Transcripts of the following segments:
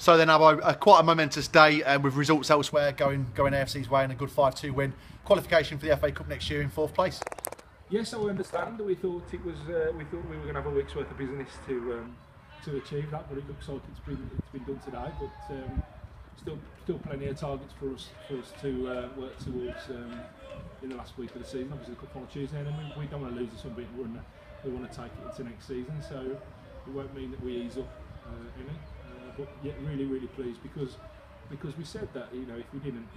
So then, Abbo, quite a momentous day with results elsewhere going AFC's way and a good 5-2 win. Qualification for the FA Cup next year in 4th place. Yes, I understand. We thought we were going to have a week's worth of business to achieve that, but it looks like it's been done today. But still plenty of targets for us to work towards in the last week of the season. Obviously, the cup on Tuesday, and then we don't want to lose this unbeaten run. We want to take it into next season, so it won't mean that we ease up any. But yet, really pleased because we said that, you know, if we didn't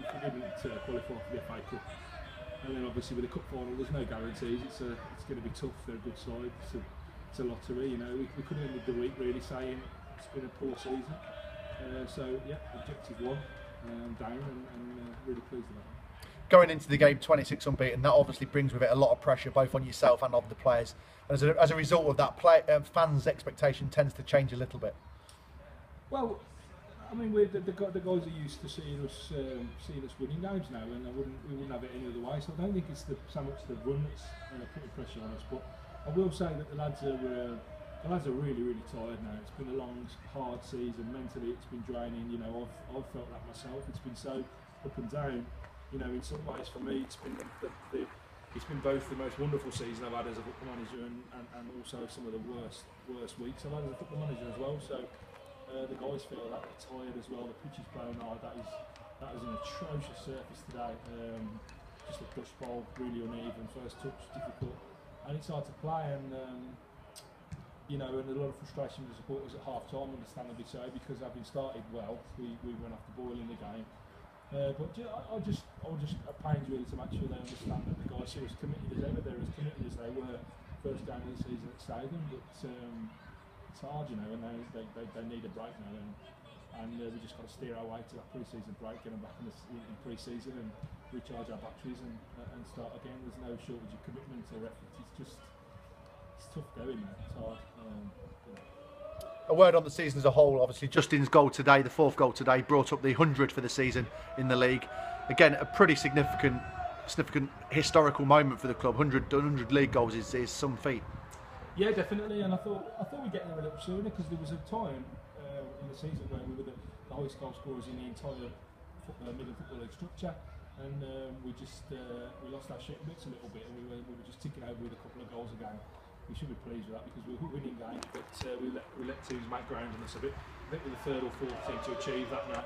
qualify for the FA Cup, and then obviously with the cup final, there's no guarantees. It's going to be tough. They're a good side. It's a lottery. You know, we couldn't end the week really saying it's been a poor season. So yeah, objective one down, and really pleased with that. Going into the game 26 unbeaten, that obviously brings with it a lot of pressure, both on yourself and of the players. As a result of that, fans' expectation tends to change a little bit. Well, I mean, the guys are used to seeing us winning games now, and we wouldn't have it any other way. So I don't think it's so much the run that's putting pressure on us. But I will say that the lads are really tired now. It's been a long, hard season. Mentally, it's been draining. You know, I've felt that myself. It's been so up and down. You know, in some ways for me, it's been both the most wonderful season I've had as a football manager and also some of the worst weeks I've had as a football manager as well. So. The guys feel that they're tired as well. The pitch is blown hard. That is an atrocious surface today. Just a dust bowl, really uneven. First touch difficult, and it's hard to play. And you know, and a lot of frustration with the supporters at half time, understandably so, because having started well, we went off the boil in the game. But I'll just pains really to make sure they understand that the guys are as committed as ever. They're as committed as they were first game of the season at Stadium. But it's hard, you know, and they need a break now, and we just got to steer our way to that pre-season break, get them back in pre-season and recharge our batteries and start again. There's no shortage of commitment or effort. It's tough going, man. It's hard. A word on the season as a whole. Obviously, Justin's goal today, the 4th goal today, brought up the 100 for the season in the league. Again, a pretty significant historical moment for the club. 100 league goals is some feat. Yeah, definitely, and I thought we'd get there a little sooner, because there was a time in the season where we were the highest goal scorers in the entire Midland Football League structure, and we lost our shit bits a little bit, and we were just ticking over with a couple of goals a game. We should be pleased with that, because we were winning games, but we let teams make ground on us a bit. I think we're the 3rd or 4th team to achieve that now,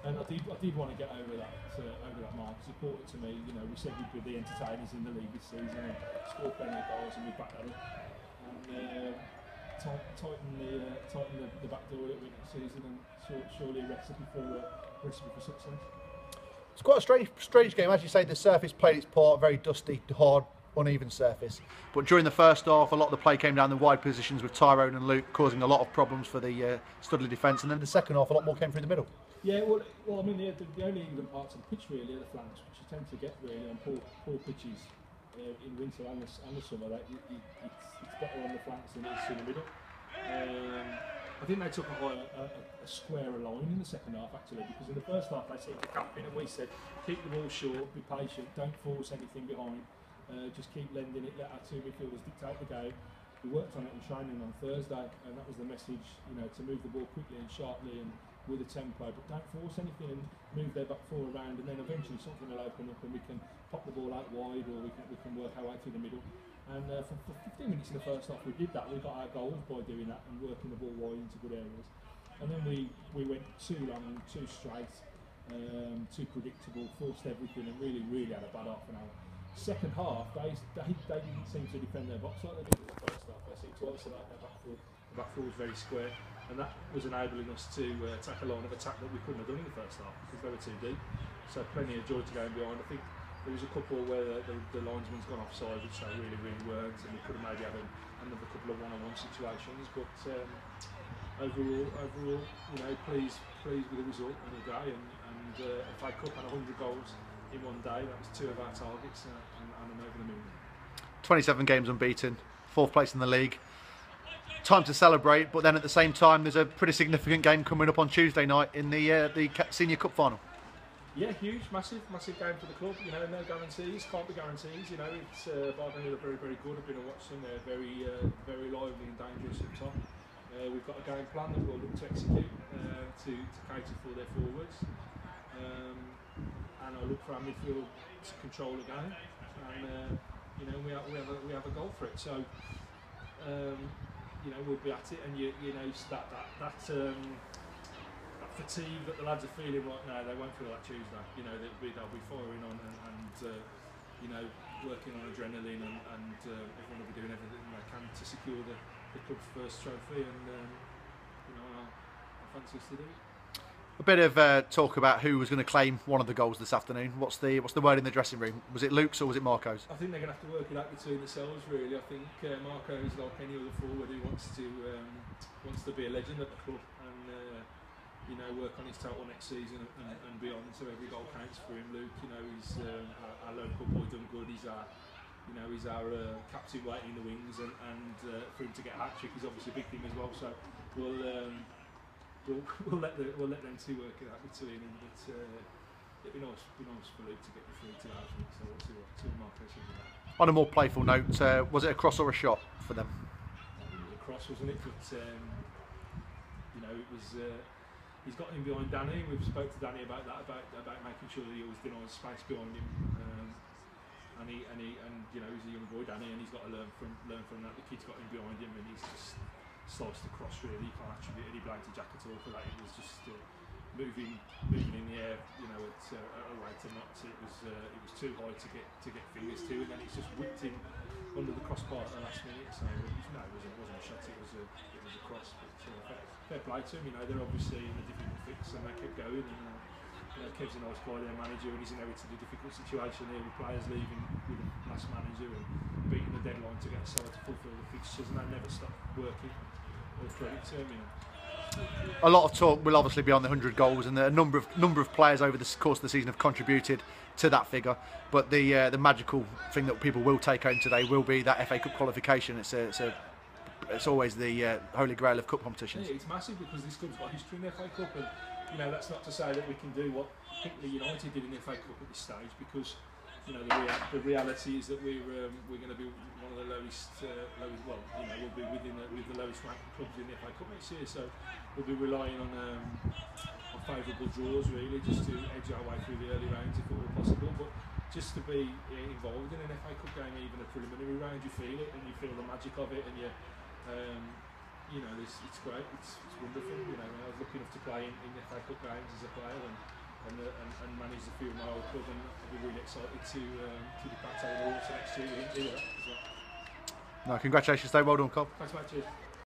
and I did want to get over that mark. It's important to me. You know, we said we'd be the entertainers in the league this season and score plenty of goals, and we backed that up. And tighten the back door a little bit next season, and surely a recipe for success. It's quite a strange game, as you say. The surface played its part, very dusty, hard, uneven surface. But during the first half, a lot of the play came down the wide positions with Tyrone and Luke, causing a lot of problems for the Studley defence. And then the second half, a lot more came through the middle. Yeah, well, I mean, the only even parts of the pitch really are the flanks, which you tend to get really on poor pitches. In winter and the summer, it's better on the flanks than it is in the middle. I think they took a squarer line in the second half, actually, because in the first half they seemed to camp in, and we said keep the ball short, be patient, don't force anything behind, just keep lending it, let our two midfielders dictate the game. We worked on it in training on Thursday, and that was the message, you know, to move the ball quickly and sharply and with a tempo, but don't force anything and move their back four around, and then eventually something will open up and we can pop the ball out wide, or we can work our way through the middle. And for 15 minutes in the first half we did that. We got our goals by doing that and working the ball wide into good areas. And then we went too long, too straight, too predictable, forced everything, and really had a bad half an hour. Second half, they didn't seem to defend their box like they did in the first half. They seemed to isolate their back four. The back four was very square, and that was enabling us to take a line of attack that we couldn't have done in the first half because they were too deep. So plenty of joy to go behind. I think there was a couple where the linesman's gone offside, which they really weren't, and we could have maybe had another couple of one-on-one situations. But overall, you know, pleased with the result on the day, and FA Cup and 100 goals in one day. That was two of our targets, and I'm over the moon. 27 games unbeaten, 4th place in the league. Time to celebrate, but then at the same time, there's a pretty significant game coming up on Tuesday night in the Senior Cup final. Yeah, huge, massive game for the club. You know, no guarantees, can't be guarantees. You know, it's Barbados are very good. I've been watching them. They're very lively and dangerous at the top. We've got a game plan that we'll look to execute to cater for their forwards, and I look for our midfield to control the game, and you know, we have a goal for it. So you know, we'll be at it, and you know, that fatigue that the lads are feeling right now, they won't feel that Tuesday. You know, they'll be firing on and you know, working on adrenaline, and everyone will be doing everything they can to secure the club's first trophy, and you know, I fancy us to do it. A bit of talk about who was going to claim one of the goals this afternoon. What's the word in the dressing room? Was it Luke's or was it Marco's? I think they're going to have to work it out between themselves, really. I think Marco is like any other forward who wants to be a legend at the club, and you know, work on his total next season and beyond. So every goal counts for him. Luke, you know, he's our local boy, done good. He's our captain waiting in the wings, and for him to get a hat trick is obviously a big thing as well. So we'll let them two work it out between them. But it'd be nice for Luke to get the free to that. I think. So we'll see what Marco says about that. On a more playful note, was it a cross or a shot for them? It was a cross, wasn't it? But you know, it was. He's got him behind Danny. We've spoke to Danny about that, about making sure that he always denies space behind him. And you know, he's a young boy, Danny, and he's got to learn from that. The kid's got him behind him, and he's just sliced across. Really, you can't attribute any blame to Jack at all for that. It was just moving in the air, you know, at a rate of knots. It was too high to get fingers to, and then it's just whipped him under the crossbar at the last minute. So no, it wasn't a shot. It was a cross. But fair play to him. You know, they're obviously in a difficult fix, and they kept going. And you know, Kev's a nice guy, their manager, and he's inherited a difficult situation here with players leaving with the last manager and beating the deadline to get a side to fulfil the fixtures, and they never stopped working. Credit to him, you know. A lot of talk will obviously be on the 100 goals, and a number of players over the course of the season have contributed to that figure. But the magical thing that people will take home today will be that FA Cup qualification. It's always the holy grail of cup competitions. Yeah, it's massive because this club's got history in the FA Cup, and you know, that's not to say that we can do what Hinckley United did in the FA Cup at this stage, because you know, the reality is that we're going to be one of the lowest, well, you know, we'll be with the lowest ranked clubs in the FA Cup next year, so we'll be relying on favourable draws really, just to edge our way through the early rounds if at all possible. But just to be involved in an FA Cup game, even a preliminary round, you feel it and you feel the magic of it, and you know, it's great, it's wonderful. You know, I was lucky enough to play in the FA Cup games as a player, and manage the field my old club, and I'll be really excited to depart over the water next year with him as well. No, congratulations, Dave. Well done, Cobb. Thanks, mate. Cheers.